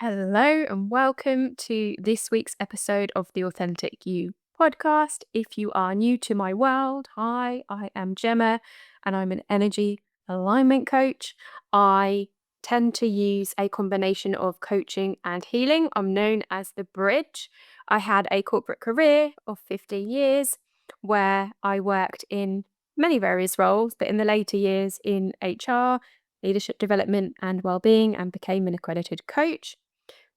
Hello and welcome to this week's episode of the Authentic You podcast. If you are new to my world, hi, I am Gemma and I'm an energy alignment coach. I tend to use a combination of coaching and healing. I'm known as the bridge. I had a corporate career of 15 years where I worked in many various roles, but in the later years in HR, leadership development and well-being, and became an accredited coach.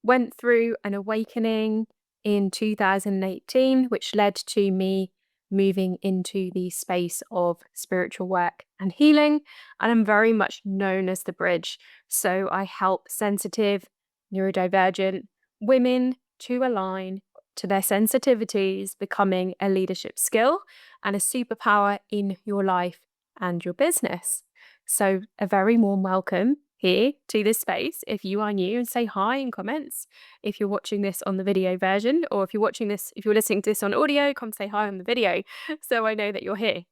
Went through an awakening in 2018, which led to me moving into the space of spiritual work and healing. And I'm very much known as the bridge. So I help sensitive, neurodivergent women to align to their sensitivities, becoming a leadership skill and a superpower in your life and your business. So a very warm welcome here to this space if you are new, and say hi in comments if you're watching this on the video version, or if you're listening to this on audio, come say hi on the video so I know that you're here.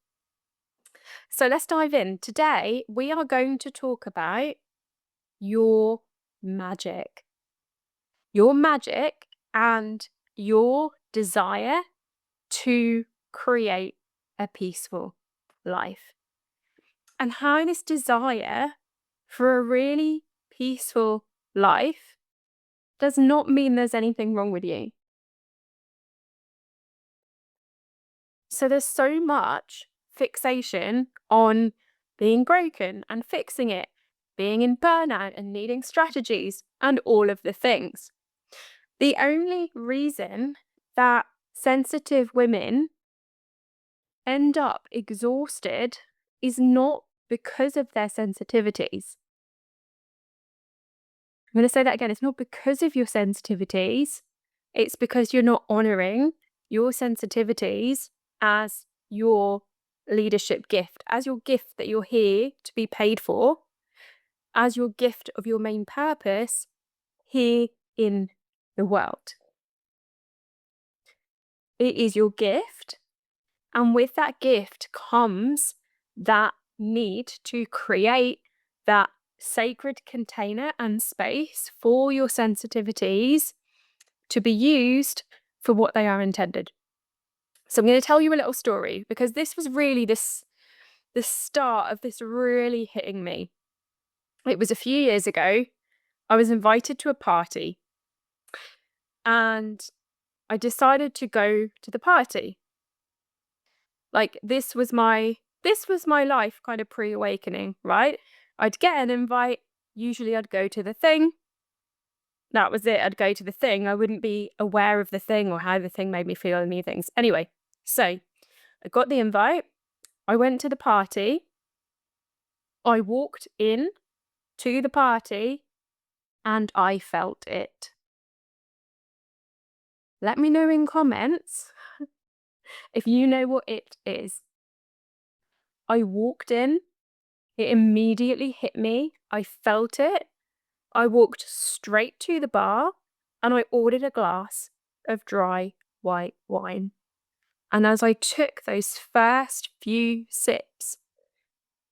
So let's dive in. Today we are going to talk about your magic. Your magic and your desire to create a peaceful life. And how this desire for a really peaceful life does not mean there's anything wrong with you. So there's so much fixation on being broken and fixing it, being in burnout and needing strategies and all of the things. The only reason that sensitive women end up exhausted is not because of their sensitivities. I'm going to say that again. It's not because of your sensitivities. It's because you're not honoring your sensitivities as your leadership gift, as your gift that you're here to be paid for, as your gift of your main purpose here in the world. It is your gift. And with that gift comes that need to create that sacred container and space for your sensitivities to be used for what they are intended. So I'm going to tell you a little story, because this was really the start of this really hitting me. It was a few years ago. I was invited to a party and I decided to go to the party. Like this was my life kind of pre-awakening, right? I'd get an invite. Usually I'd go to the thing. That was it. I'd go to the thing. I wouldn't be aware of the thing or how the thing made me feel and new things. Anyway, so I got the invite. I went to the party. I walked in to the party and I felt it. Let me know in comments if you know what it is. I walked in. It immediately hit me. I felt it. I walked straight to the bar and I ordered a glass of dry white wine. And as I took those first few sips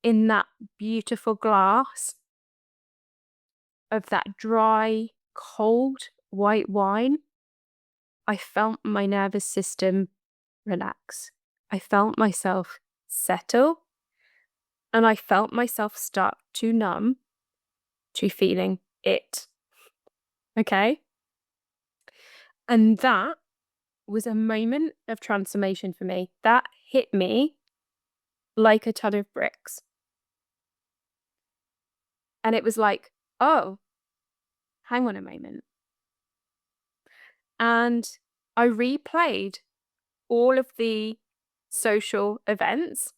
in that beautiful glass of that dry, cold white wine, I felt my nervous system relax. I felt myself settle, and I felt myself start to numb to feeling it. Okay? And that was a moment of transformation for me. That hit me like a ton of bricks. And it was like, oh, hang on a moment. And I replayed all of the social events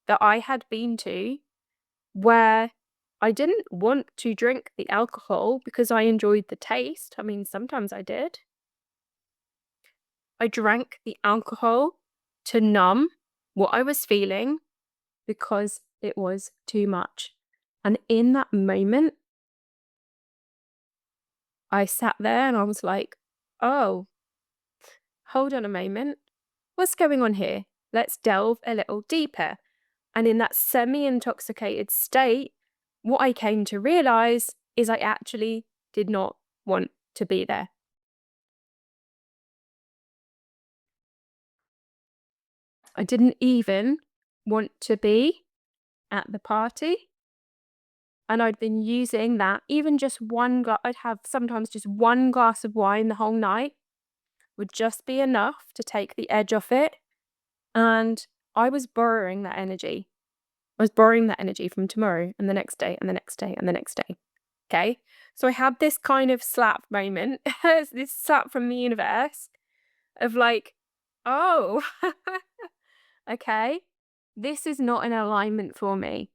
that I had been to where I didn't want to drink the alcohol because I enjoyed the taste. I mean, sometimes I did. I drank the alcohol to numb what I was feeling because it was too much. And in that moment, I sat there and I was like, oh, hold on a moment. What's going on here? Let's delve a little deeper. And in that semi-intoxicated state, what I came to realize is I actually did not want to be there. I didn't even want to be at the party. And I'd been using that, even just I'd have sometimes just one glass of wine the whole night would just be enough to take the edge off it. And I was borrowing that energy. I was borrowing that energy from tomorrow and the next day and the next day and the next day. Okay. So I had this kind of slap moment, this slap from the universe of like, oh, okay, this is not in alignment for me.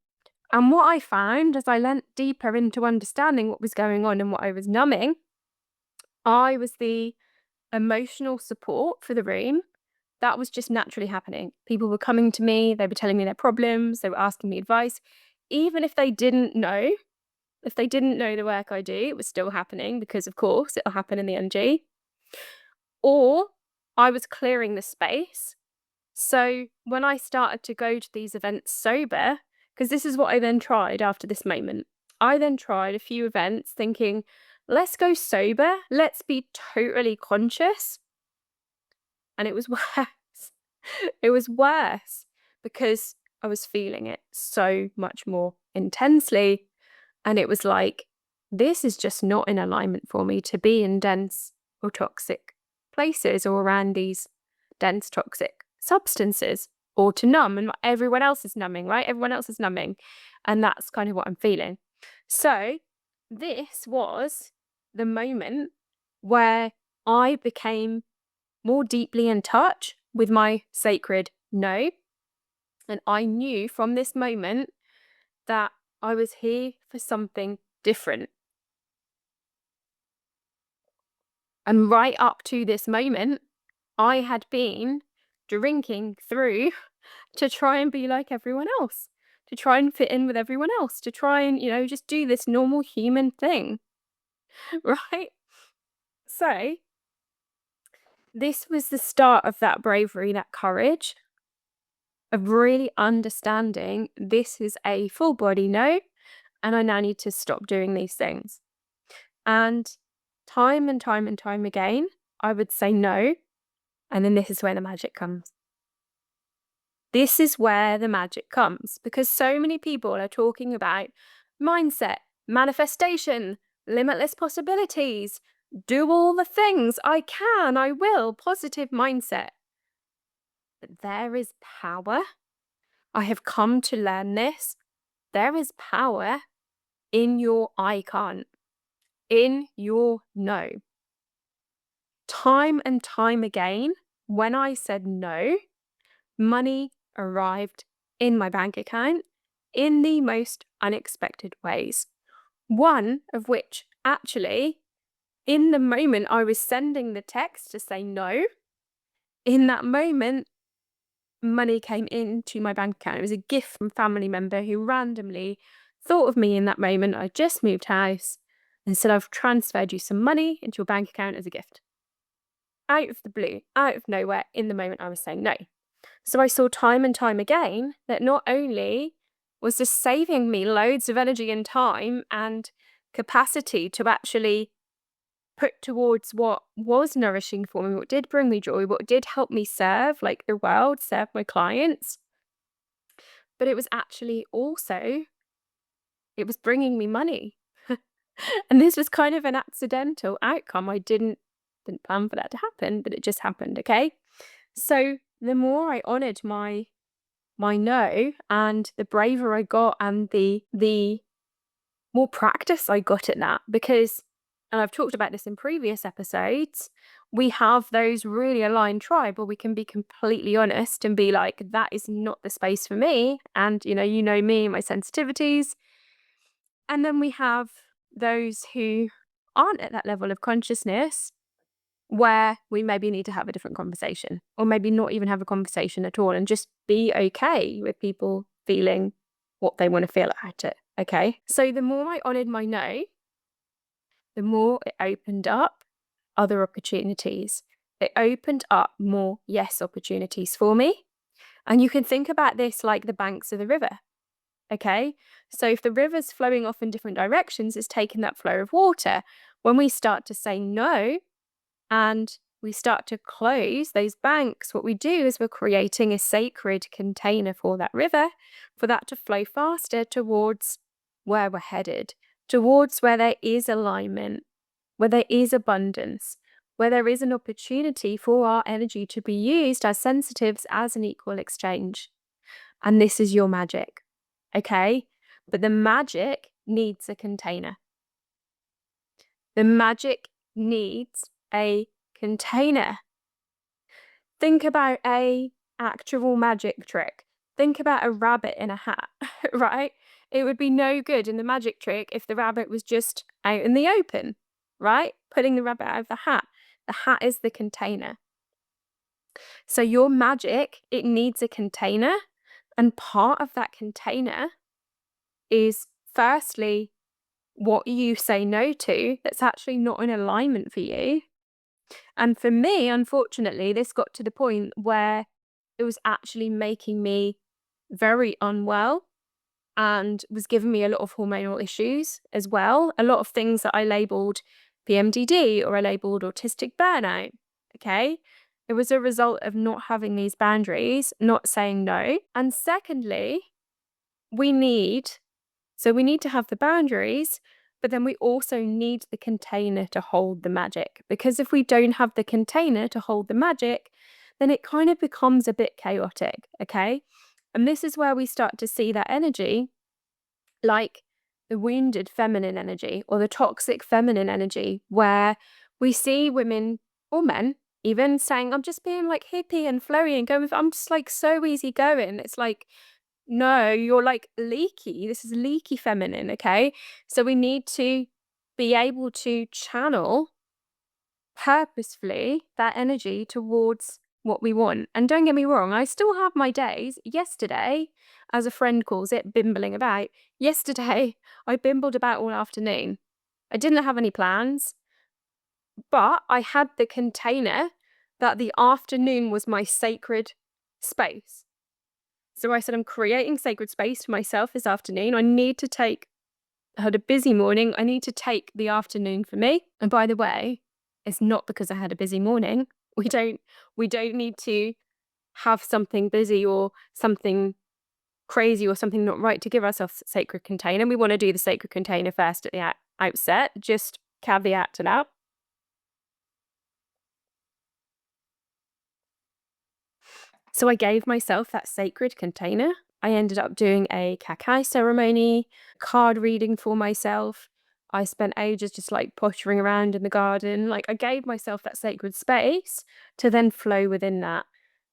And what I found as I leant deeper into understanding what was going on and what I was numbing, I was the emotional support for the room. That was just naturally happening. People were coming to me, they were telling me their problems, they were asking me advice. Even if they didn't know, the work I do, it was still happening because, of course, it'll happen in the NG. Or I was clearing the space. So when I started to go to these events sober, because this is what I then tried after this moment, I then tried a few events thinking, let's go sober, let's be totally conscious. And it was worse. It was worse because I was feeling it so much more intensely. And it was like, this is just not in alignment for me to be in dense or toxic places or around these dense toxic substances, or to numb. And everyone else is numbing, right? Everyone else is numbing. And that's kind of what I'm feeling. So this was the moment where I became more deeply in touch with my sacred no. And I knew from this moment that I was here for something different. And right up to this moment, I had been drinking through to try and be like everyone else, to try and fit in with everyone else, to try and, just do this normal human thing. Right? So this was the start of that bravery, that courage of really understanding this is a full body no, and I now need to stop doing these things. And time and time and time again, I would say no. And then this is where the magic comes. This is where the magic comes because so many people are talking about mindset, manifestation, limitless possibilities, do all the things I can, I will, positive mindset. But there is power. I have come to learn this. There is power in your I can't, in your no. Time and time again, when I said no, money arrived in my bank account in the most unexpected ways. One of which, actually, in the moment I was sending the text to say no, in that moment, money came into my bank account. It was a gift from a family member who randomly thought of me in that moment. I just moved house and said, I've transferred you some money into your bank account as a gift. Out of the blue, out of nowhere, in the moment I was saying no. So I saw time and time again that not only was this saving me loads of energy and time and capacity to actually put towards what was nourishing for me, what did bring me joy, what did help me serve like the world, serve my clients, but it was actually also, it was bringing me money. And this was kind of an accidental outcome. I didn't plan for that to happen, but it just happened, okay? So the more I honored my no, and the braver I got, and the more practice I got at that, because, and I've talked about this in previous episodes, we have those really aligned tribe where we can be completely honest and be like, that is not the space for me. And you know me, my sensitivities. And then we have those who aren't at that level of consciousness where we maybe need to have a different conversation, or maybe not even have a conversation at all and just be okay with people feeling what they want to feel about it. Okay. So the more I honored my no, the more it opened up other opportunities. It opened up more yes opportunities for me. And you can think about this like the banks of the river. Okay. So if the river's flowing off in different directions, it's taking that flow of water. When we start to say no and we start to close those banks, what we do is we're creating a sacred container for that river, for that to flow faster towards where we're headed, towards where there is alignment, where there is abundance, where there is an opportunity for our energy to be used as sensitives as an equal exchange. And this is your magic, okay? But the magic needs a container. The magic needs a container. Think about a actual magic trick. Think about a rabbit in a hat, right? It would be no good in the magic trick if the rabbit was just out in the open, right? Putting the rabbit out of the hat. The hat is the container. So your magic, it needs a container. And part of that container is firstly what you say no to that's actually not in alignment for you. And for me, unfortunately, this got to the point where it was actually making me very unwell and was giving me a lot of hormonal issues as well. A lot of things that I labeled PMDD or I labeled autistic burnout. Okay. It was a result of not having these boundaries, not saying no. And secondly, we need we need to have the boundaries, but then we also need the container to hold the magic. Because if we don't have the container to hold the magic, then it kind of becomes a bit chaotic, okay? And this is where we start to see that energy, like the wounded feminine energy or the toxic feminine energy, where we see women or men even saying, I'm just being like hippie and flowy and going with, I'm just like so easy going. It's like, no, you're like leaky. This is leaky feminine, okay? So we need to be able to channel purposefully that energy towards what we want. And don't get me wrong, I still have my days. Yesterday, as a friend calls it, bimbling about. Yesterday, I bimbled about all afternoon. I didn't have any plans, but I had the container that the afternoon was my sacred space. So I said, I'm creating sacred space for myself this afternoon. I had a busy morning. I need to take the afternoon for me. And by the way, it's not because I had a busy morning. We don't need to have something busy or something crazy or something not right to give ourselves a sacred container. We want to do the sacred container first at the outset. Just caveat to that. So I gave myself that sacred container. I ended up doing a cacao ceremony, card reading for myself. I spent ages just like pottering around in the garden. Like I gave myself that sacred space to then flow within that.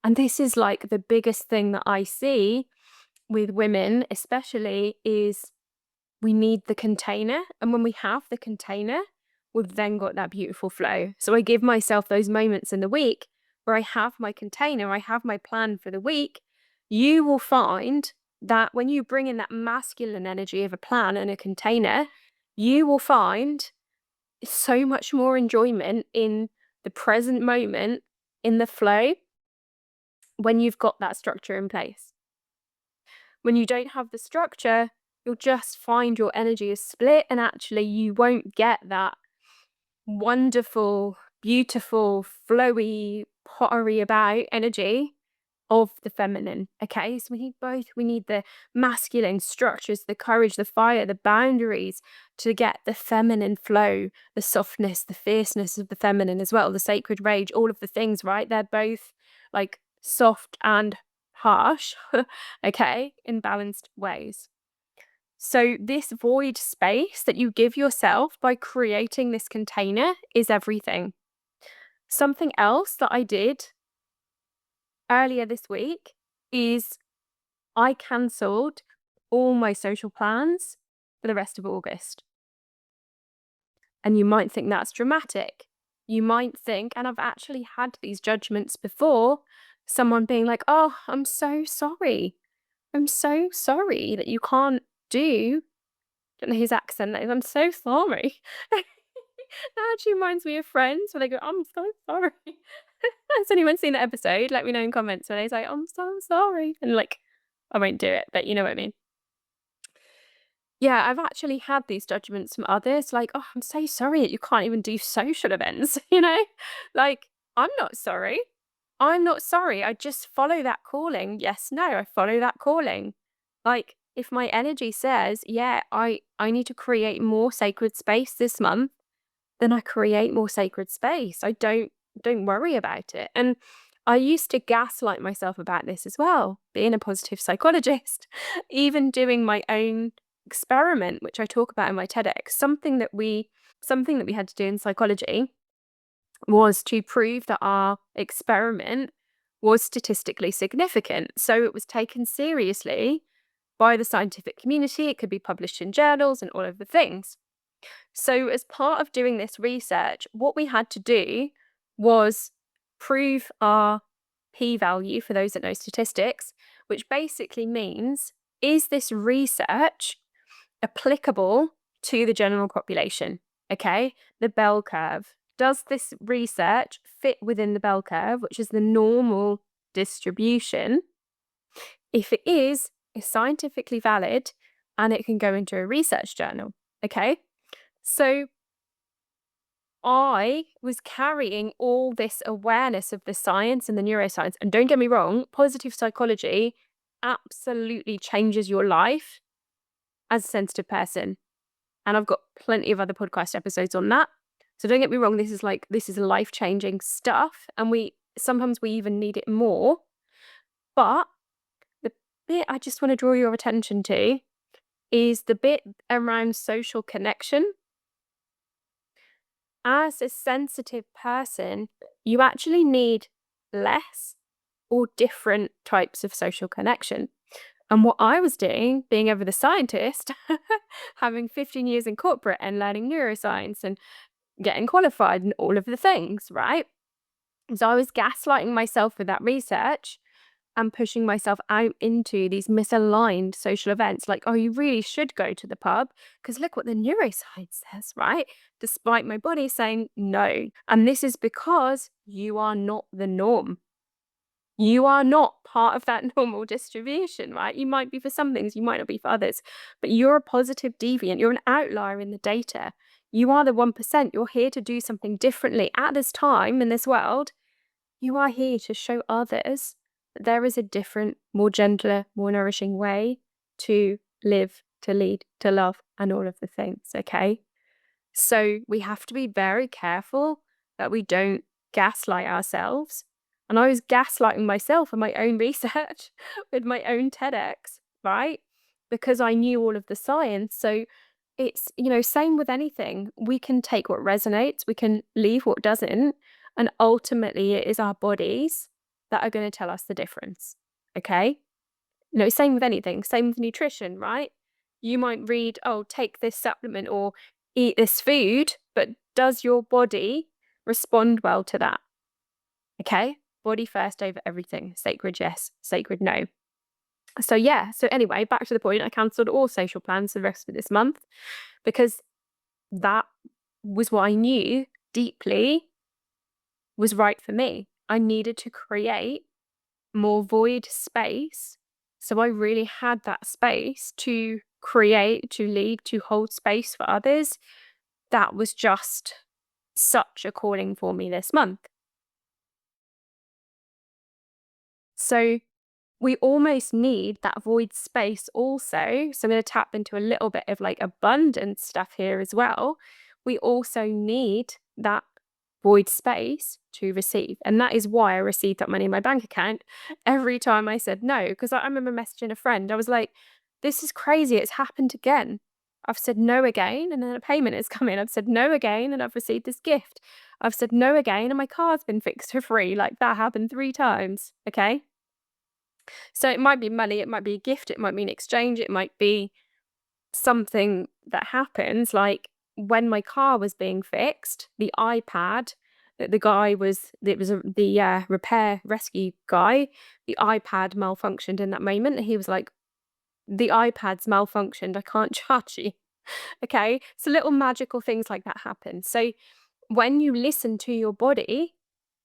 And this is like the biggest thing that I see with women, especially, is we need the container. And when we have the container, we've then got that beautiful flow. So I give myself those moments in the week where I have my container, I have my plan for the week. You will find that when you bring in that masculine energy of a plan and a container, you will find so much more enjoyment in the present moment, in the flow, when you've got that structure in place. When you don't have the structure, you'll just find your energy is split, and actually you won't get that wonderful, beautiful, flowy, pottery about energy of the feminine. Okay, so we need both. We need the masculine structures, the courage, the fire, the boundaries to get the feminine flow, the softness, the fierceness of the feminine as well, the sacred rage, all of the things, right? They're both like soft and harsh, okay, in balanced ways. So this void space that you give yourself by creating this container is everything. Something else that I did earlier this week is I cancelled all my social plans for the rest of August. And you might think that's dramatic. You might think, and I've actually had these judgments before, someone being like, oh, I'm so sorry. I'm so sorry that you can't do, I don't know his accent is, I'm so sorry. That actually reminds me of Friends where they go, I'm so sorry. Has anyone seen that episode? Let me know in comments where they say, I'm so sorry. And like, I won't do it, but you know what I mean. Yeah, I've actually had these judgments from others, like, "Oh, I'm so sorry that you can't even do social events," you know? Like, I'm not sorry. I'm not sorry. I just follow that calling. Yes, no, I follow that calling. Like, if my energy says, "Yeah, I need to create more sacred space this month," then I create more sacred space. I don't worry about it. And I used to gaslight myself about this as well, being a positive psychologist, even doing my own experiment, which I talk about in my TEDx. Something that we had to do in psychology was to prove that our experiment was statistically significant. So it was taken seriously by the scientific community. It could be published in journals and all of the things. So, as part of doing this research, what we had to do was prove our p value for those that know statistics, which basically means, is this research applicable to the general population? Okay, the bell curve. Does this research fit within the bell curve, which is the normal distribution? If it is, it's scientifically valid and it can go into a research journal. Okay, so I was carrying all this awareness of the science and the neuroscience. And don't get me wrong, positive psychology absolutely changes your life as a sensitive person. And I've got plenty of other podcast episodes on that. So don't get me wrong, this is life-changing stuff. And sometimes we even need it more. But the bit I just want to draw your attention to is the bit around social connection. As a sensitive person, you actually need less or different types of social connection. And what I was doing, being ever the scientist, having 15 years in corporate and learning neuroscience and getting qualified and all of the things, right? So I was gaslighting myself with that research and pushing myself out into these misaligned social events like, oh, you really should go to the pub because look what the neuroscience says, right? Despite my body saying no. And this is because you are not the norm. You are not part of that normal distribution, right? You might be for some things, you might not be for others, but you're a positive deviant. You're an outlier in the data. You are the 1%. You're here to do something differently at this time in this world. You are here to show others that there is a different, more gentler, more nourishing way to live, to lead, to love, and all of the things, okay? So we have to be very careful that we don't gaslight ourselves. And I was gaslighting myself in my own research with my own TEDx, right? Because I knew all of the science. So it's, same with anything. We can take what resonates, we can leave what doesn't. And ultimately, it is our bodies that are going to tell us the difference. Okay. Same with anything, same with nutrition, right? You might read, oh, take this supplement or eat this food, but does your body respond well to that? Okay. Body first over everything. Sacred yes, sacred no. So, yeah. So, anyway, back to the point, I cancelled all social plans for the rest of this month because that was what I knew deeply was right for me. I needed to create more void space. So I really had that space to create, to lead, to hold space for others. That was just such a calling for me this month. So we almost need that void space also. So I'm going to tap into a little bit of like abundance stuff here as well. We also need that void space to receive. And that is why I received that money in my bank account every time I said no. Because I remember messaging a friend, I was like, this is crazy. It's happened again. I've said no again, and then a payment has come in. I've said no again, and I've received this gift. I've said no again, and my car's been fixed for free. Like that happened 3 times. Okay. So it might be money, it might be a gift, it might be an exchange, it might be something that happens. Like when my car was being fixed, the iPad that the guy was, it was the repair rescue guy, the iPad malfunctioned in that moment. And he was like, the iPad's malfunctioned, I can't charge you. Okay. So little magical things like that happen. So when you listen to your body,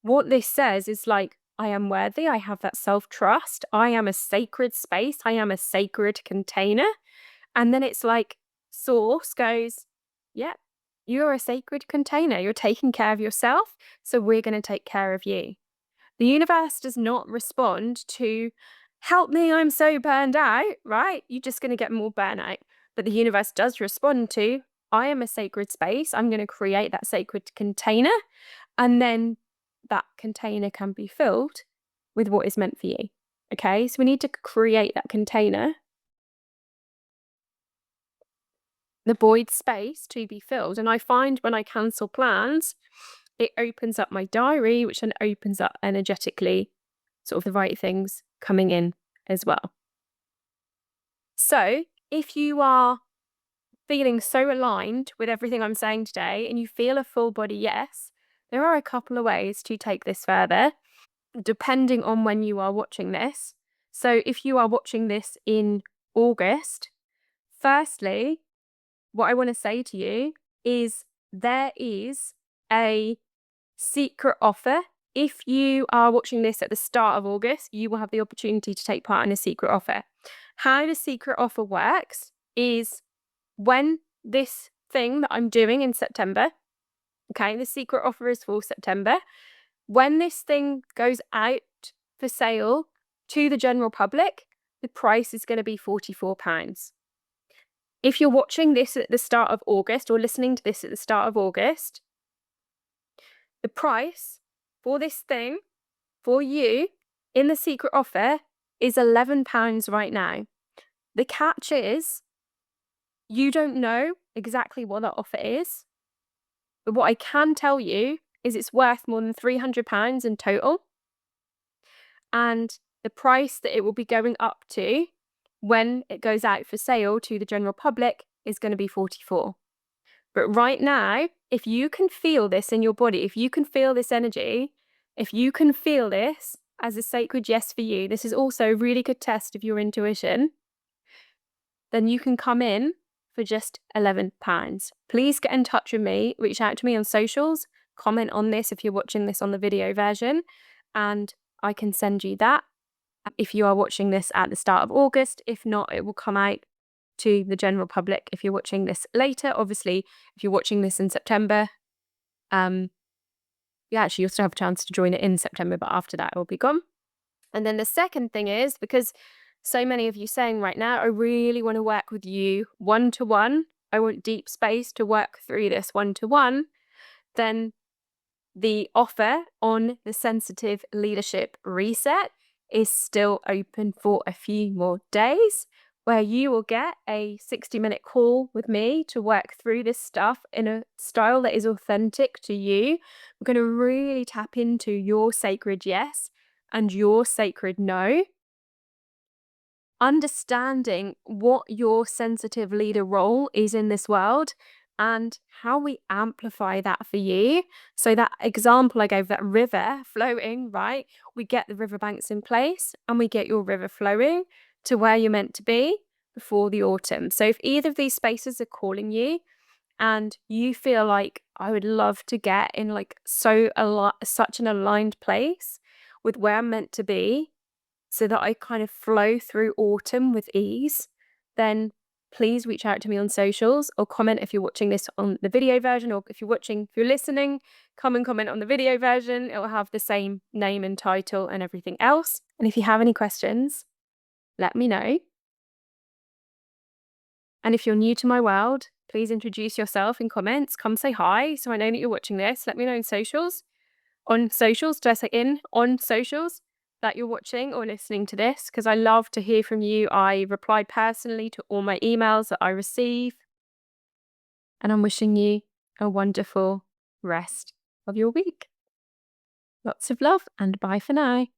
what this says is like, I am worthy. I have that self-trust. I am a sacred space. I am a sacred container. And then it's like, source goes, "Yep, you're a sacred container. You're taking care of yourself, so we're going to take care of you." The universe does not respond to, "Help me, I'm so burned out," right? You're just going to get more burnout. But the universe does respond to, "I am a sacred space. I'm going to create that sacred container." And then that container can be filled with what is meant for you. Okay, so we need to create that container, the void space to be filled. And I find when I cancel plans, it opens up my diary, which then opens up energetically sort of the right things coming in as well. So if you are feeling so aligned with everything I'm saying today and you feel a full body yes, there are a couple of ways to take this further, depending on when you are watching this. So if you are watching this in August, firstly, what I want to say to you is there is a secret offer. If you are watching this at the start of August, you will have the opportunity to take part in a secret offer. How the secret offer works is when this thing that I'm doing in September, okay, the secret offer is for September. When this thing goes out for sale to the general public, the price is going to be £44. If you're watching this at the start of August or listening to this at the start of August, the price for this thing for you in the secret offer is £11 right now. The catch is you don't know exactly what that offer is, but what I can tell you is it's worth more than £300 in total. And the price that it will be going up to when it goes out for sale to the general public is going to be 44. But right now, if you can feel this in your body, if you can feel this energy, if you can feel this as a sacred yes for you, this is also a really good test of your intuition, then you can come in for just £11. Please get in touch with me, reach out to me on socials, comment on this if you're watching this on the video version, and I can send you that. If you are watching this at the start of August, if not, it will come out to the general public if you're watching this later. Obviously, if you're watching this in September, actually you'll still have a chance to join it in September, but after that it will be gone. And then the second thing is, because so many of you saying right now, I really want to work with you one-to-one, I want deep space to work through this one-to-one, then the offer on the Sensitive Leadership Reset is still open for a few more days, where you will get a 60-minute call with me to work through this stuff in a style that is authentic to you. We're going to really tap into your sacred yes and your sacred no, understanding what your sensitive leader role is in this world and how we amplify that for you. So that example I gave, that river flowing, right? We get the riverbanks in place and we get your river flowing to where you're meant to be before the autumn. So if either of these spaces are calling you and you feel like I would love to get in like such an aligned place with where I'm meant to be, so that I kind of flow through autumn with ease, then please reach out to me on socials or comment if you're watching this on the video version, or if you're listening, come and comment on the video version. It will have the same name and title and everything else. And if you have any questions, let me know. And if you're new to my world, please introduce yourself in comments. Come say hi so I know that you're watching this. Let me know on socials. On socials that you're watching or listening to this, because I love to hear from you. I reply personally to all my emails that I receive. And I'm wishing you a wonderful rest of your week. Lots of love and bye for now.